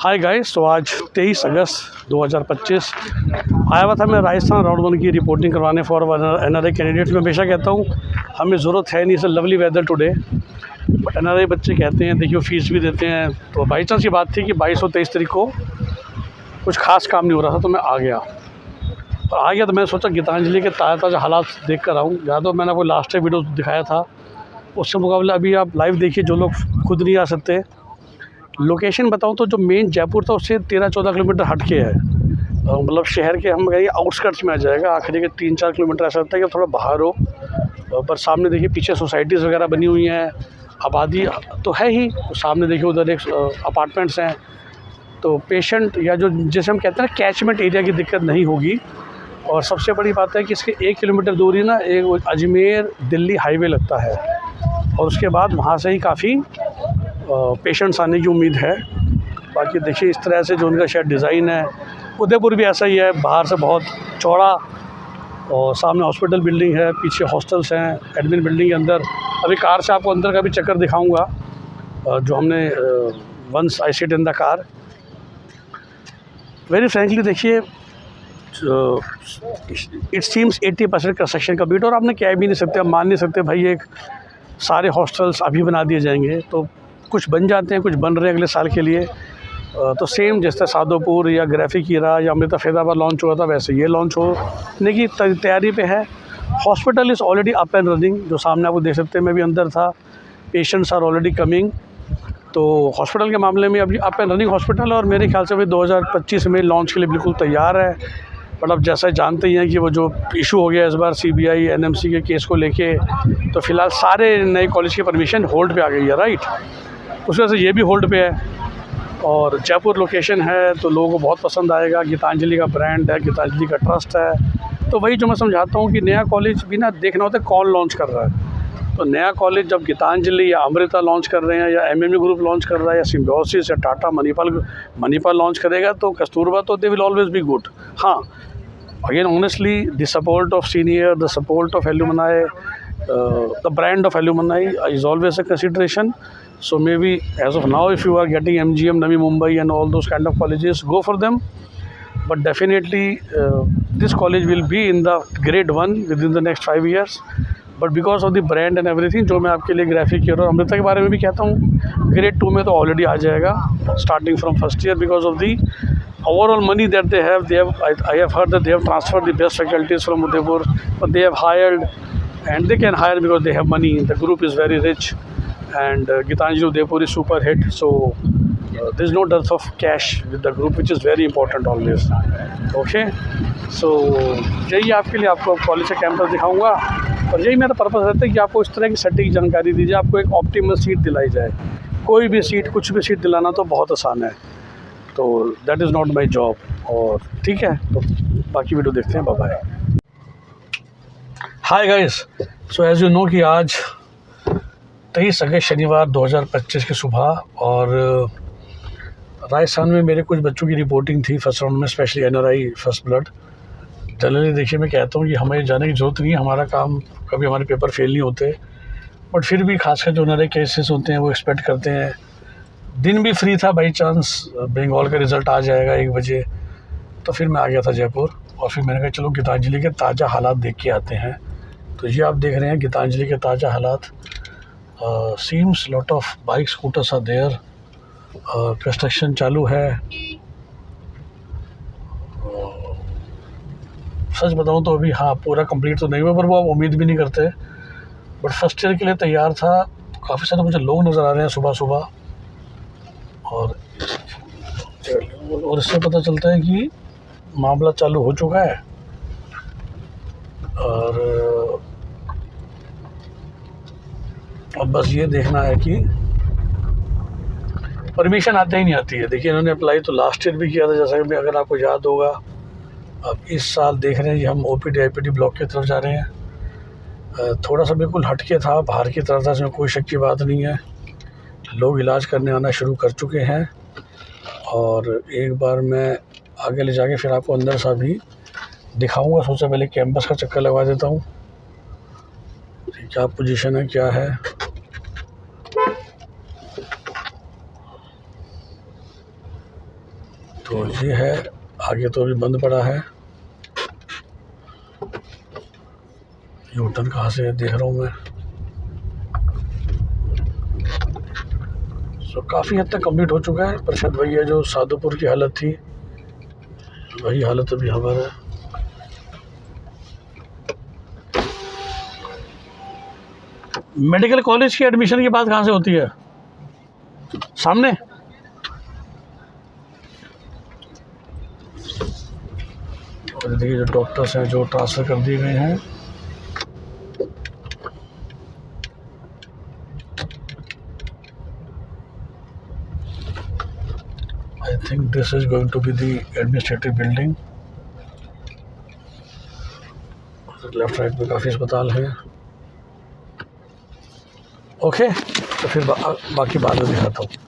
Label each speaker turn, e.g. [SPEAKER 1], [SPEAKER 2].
[SPEAKER 1] Hi guys, तो आज 23 अगस्त 2025 आया हुआ था मैं राजस्थान राउंड 1 की रिपोर्टिंग करवाने फॉर NRI कैंडिडेट्स। में हमेशा कहता हूँ हमें ज़रूरत है नहीं, इस lovely weather today, but NRI बच्चे कहते हैं, देखिए फीस भी देते हैं। तो बाई चांस की बात थी कि 22 और 23 तारीख को कुछ खास काम नहीं हो रहा था, तो मैं आ गया। और आ गया तो मैंने सोचा गीतांजलि के ताज़ा हालात देख कर आऊँ। या तो मैंने आपको लास्ट टाइम वीडियो दिखाया था, उससे मुकाबले अभी आप लाइव देखिए, जो लोग खुद नहीं आ सकते। लोकेशन बताऊं तो जो मेन जयपुर था उससे 13-14 किलोमीटर हट के है, मतलब शहर के हम कहेंगे आउटस्कर्ट्स में आ जाएगा। आखिरी के 3-4 किलोमीटर ऐसा लगता है कि थोड़ा बाहर हो, पर सामने देखिए पीछे सोसाइटीज़ वगैरह बनी हुई हैं, आबादी तो है ही। सामने देखिए उधर एक अपार्टमेंट्स हैं, तो पेशेंट या जो जैसे हम कहते हैं ना कैचमेंट एरिया की दिक्कत नहीं होगी। और सबसे बड़ी बात है कि इसके 1 किलोमीटर दूरी ना एक अजमेर दिल्ली हाईवे लगता है, और उसके बाद वहाँ से ही काफ़ी पेशेंट्स आने की उम्मीद है। बाकी देखिए इस तरह से जो उनका शायद डिज़ाइन है, उदयपुर भी ऐसा ही है, बाहर से बहुत चौड़ा, और सामने हॉस्पिटल बिल्डिंग है, पीछे हॉस्टल्स हैं, एडमिन बिल्डिंग के अंदर। अभी कार से आपको अंदर का भी चक्कर दिखाऊंगा, जो हमने once I sit in the car. Very frankly देखिए, इट सीम्स 80% कंस्ट्रक्शन कंप्लीट, और आपने कह भी नहीं सकते, आप मान नहीं सकते भाई एक सारे हॉस्टल्स अभी बना दिए जाएंगे। तो कुछ बन जाते हैं, कुछ बन रहे हैं अगले साल के लिए। तो सेम जैसे सादोपुर या ग्राफिक हीरा या अमृता फैदाबाद लॉन्च हुआ था, वैसे ये लॉन्च होने की तैयारी पे है। Hospital is already up and running, जो सामने आपको देख सकते हैं, मैं भी अंदर था। Patients are already coming. तो हॉस्पिटल के मामले में अभी अप एंड रनिंग हॉस्पिटल, और मेरे ख्याल से अभी 2025 में लॉन्च के लिए बिल्कुल तैयार है। बट अब जैसा जानते ही हैं कि वो जो इशू हो गया इस बार CBI NMC के केस को लेके, तो फ़िलहाल सारे नए कॉलेज की परमिशन होल्ड पे आ गई है, राइट। उस वजह से ये भी होल्ड पे है। और जयपुर लोकेशन है तो लोगों को बहुत पसंद आएगा, गीतांजलि का ब्रांड है, गीतांजलि का ट्रस्ट है। तो वही जो मैं समझाता हूँ कि नया कॉलेज भी ना देखना होता है कौन लॉन्च कर रहा है। तो नया कॉलेज जब गीतांजलि या अमृता लॉन्च कर रहे हैं, या MME ग्रुप लॉन्च कर रहा है, या सिम्बायोसिस या टाटा मणिपाल लॉन्च करेगा, तो कस्तूरबा तो they will always be good. हाँ, again honestly the support of senior, the support of alumni, the brand of alumni is always a consideration. So maybe as of now, if you are getting MGM, Navi Mumbai and all those kind of colleges, go for them. But definitely this college will be in the grade 1 within the next 5 years. But because of the brand and everything, जो मैं आपके लिए graphic year और अमृता के बारे में भी कहता हूँ, ग्रेड 2 में तो ऑलरेडी आ जाएगा starting from first year, because of the overall money that they have. I have heard that they have transferred the best faculties from Udaipur, but they have hired, and they can hire because they have money. The group is very rich, and Gitanjali Udaipur is super hit, so there is no dearth of cash with the group, which is very important always. Okay, so यही आपके लिए आपको college का campus दिखाऊंगा, और यही मेरा purpose रहता है कि आपको इस तरह की सटीक जानकारी दी जाए, आपको एक ऑप्टिमल सीट दिलाई जाए। कोई भी सीट, कुछ भी सीट दिलाना तो बहुत आसान है, तो that is not my job. और ठीक है, तो बाकी वीडियो देखते हैं। Bye bye. Hi guys, so as you know कि आज 23 अगस्त शनिवार 2025 की सुबह, और राजस्थान में मेरे कुछ बच्चों की रिपोर्टिंग थी फर्स्ट राउंड में, specially NRI first blood. Generally देखिए मैं कहता हूँ कि हमें जाने की ज़रूरत नहीं है, हमारा काम, कभी हमारे पेपर फेल नहीं होते, बट फिर भी खासकर जो NRI केसेस होते हैं वो एक्सपेक्ट करते हैं। दिन भी फ्री था, बाई चांस बंगाल का रिज़ल्ट आ जाएगा 1 बजे, तो फिर मैं आ गया था जयपुर, और फिर मैंने कहा चलो गीतांजलि के ताज़ा हालात देख के आते हैं। तो ये आप देख रहे हैं गीतांजलि के ताज़ा हालात। Seems lot of bike scooters are there, construction चालू है। सच बताऊं तो अभी हाँ पूरा कंप्लीट तो नहीं हुआ, पर वो आप उम्मीद भी नहीं करते। बट फर्स्ट ईयर के लिए तैयार था। काफ़ी सारे मुझे लोग नज़र आ रहे हैं सुबह सुबह, और इससे पता चलता है कि मामला चालू हो चुका है। और अब बस ये देखना है कि परमिशन आते ही नहीं आती है। देखिए इन्होंने अप्लाई तो लास्ट ईयर भी किया था, जैसा कि अगर आपको याद होगा। अब इस साल देख रहे हैं कि हम OPD IPD ब्लॉक की तरफ जा रहे हैं। थोड़ा सा बिल्कुल हटके था, बाहर की तरफ था, इसमें कोई शक की बात नहीं है। लोग इलाज करने आना शुरू कर चुके हैं, और एक बार मैं आगे ले जाके फिर आपको अंदर सा भी दिखाऊंगा। सोचा पहले कैंपस का चक्कर लगा देता हूँ, क्या पोजीशन है, क्या है। तो ये है, आगे तो अभी बंद पड़ा है। यूटर्न कहाँ से देख रहा हूँ मैं। सो काफ़ी हद तक कंप्लीट हो चुका है, पर शायद वही है जो साधुपुर की हालत थी, वही हालत अभी हमारा है। मेडिकल कॉलेज की एडमिशन की बात कहाँ से होती है? सामने। और देखिए जो डॉक्टर्स हैं जो ट्रांसफ़र कर दिए गए हैं। I think this is going to be the administrative building. Left right में काफ़ी अस्पताल है। ओके, तो फिर बाकी बाद में दिखाता हूँ।